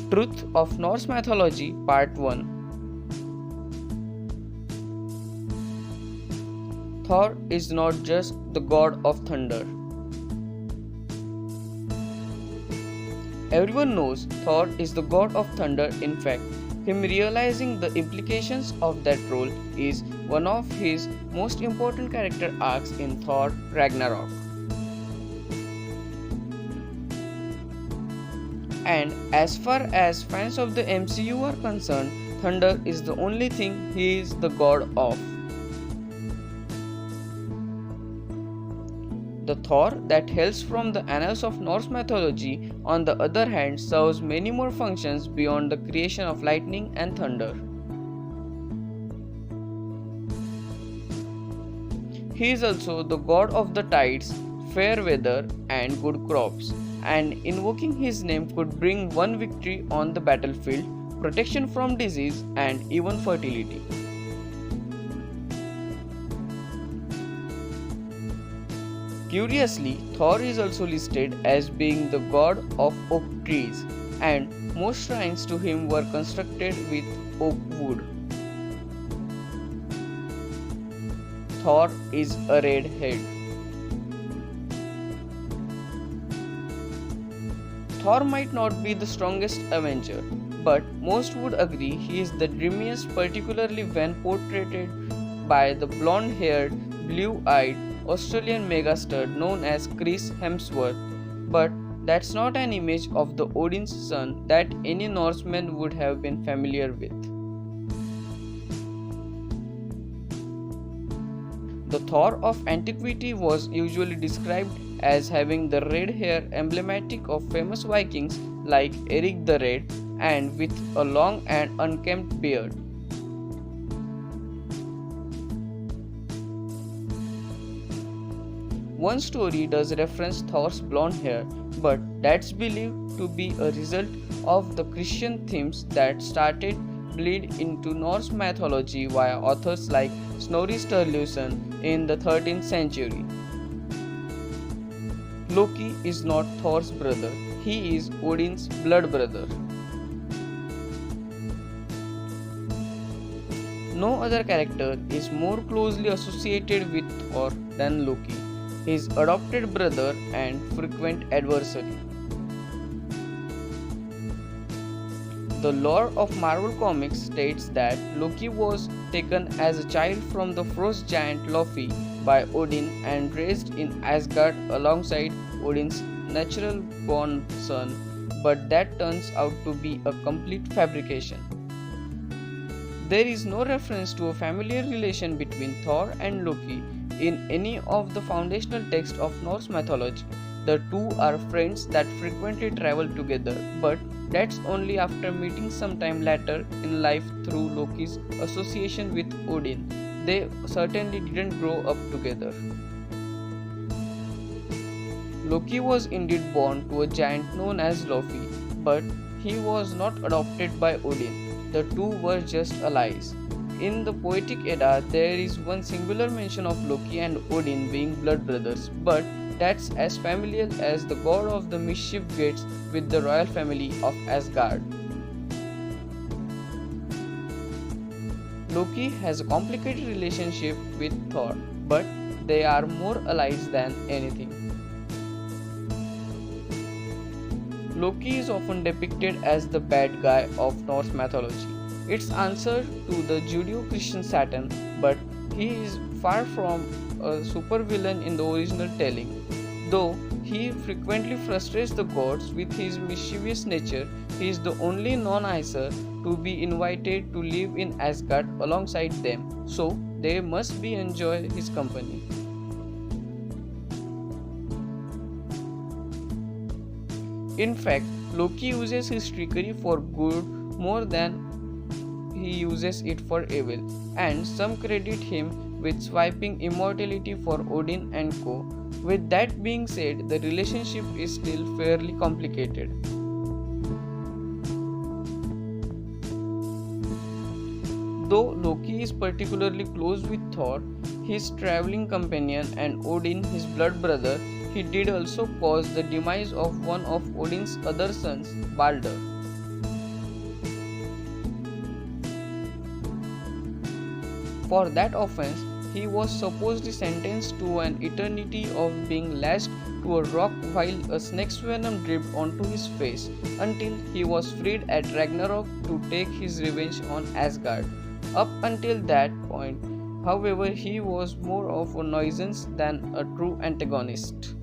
Truth of Norse Mythology Part 1. Thor is not just the god of thunder. Everyone knows Thor is the god of thunder. In fact, him realizing the implications of that role is one of his most important character arcs in Thor Ragnarok. And as far as fans of the MCU are concerned, thunder is the only thing he is the god of. The Thor that hails from the annals of Norse mythology, on the other hand, serves many more functions beyond the creation of lightning and thunder. He is also the god of the tides, fair weather, and good crops, and invoking his name could bring one victory on the battlefield, protection from disease, and even fertility. Curiously, Thor is also listed as being the god of oak trees, and most shrines to him were constructed with oak wood. Thor is a redhead. Thor might not be the strongest Avenger, but most would agree he is the dreamiest, particularly when portrayed by the blonde-haired, blue-eyed Australian megastar known as Chris Hemsworth. But that's not an image of the Odin's son that any Norseman would have been familiar with. The Thor of Antiquity was usually described as having the red hair emblematic of famous Vikings like Eric the Red, and with a long and unkempt beard. One story does reference Thor's blonde hair, but that's believed to be a result of the Christian themes that started bleed into Norse mythology via authors like Snorri Sturluson in the 13th century. Loki is not Thor's brother, he is Odin's blood brother. No other character is more closely associated with Thor than Loki, his adopted brother and frequent adversary. The lore of Marvel Comics states that Loki was taken as a child from the frost giant Loki by Odin and raised in Asgard alongside Odin's natural-born son, but that turns out to be a complete fabrication. There is no reference to a familiar relation between Thor and Loki in any of the foundational texts of Norse mythology. The two are friends that frequently travel together, but that's only after meeting sometime later in life through Loki's association with Odin. They certainly didn't grow up together. Loki was indeed born to a giant known as Loki, but he was not adopted by Odin. The two were just allies. In the Poetic Edda, there is one singular mention of Loki and Odin being blood brothers, but that's as familial as the god of the mischief gets with the royal family of Asgard. Loki has a complicated relationship with Thor, but they are more allies than anything. Loki is often depicted as the bad guy of Norse mythology. It's answer to the Judeo-Christian Satan, but he is far from a supervillain in the original telling. Though he frequently frustrates the gods with his mischievous nature, he is the only non-Aesir to be invited to live in Asgard alongside them, so they must be enjoy his company. In fact, Loki uses his trickery for good more than he uses it for evil, and some credit him with swiping immortality for Odin and co. With that being said, the relationship is still fairly complicated. Though Loki is particularly close with Thor, his traveling companion, and Odin, his blood brother, he did also cause the demise of one of Odin's other sons, Balder. For that offense, he was supposedly sentenced to an eternity of being lashed to a rock while a snake's venom dripped onto his face until he was freed at Ragnarok to take his revenge on Asgard. Up until that point, however, he was more of a nuisance than a true antagonist.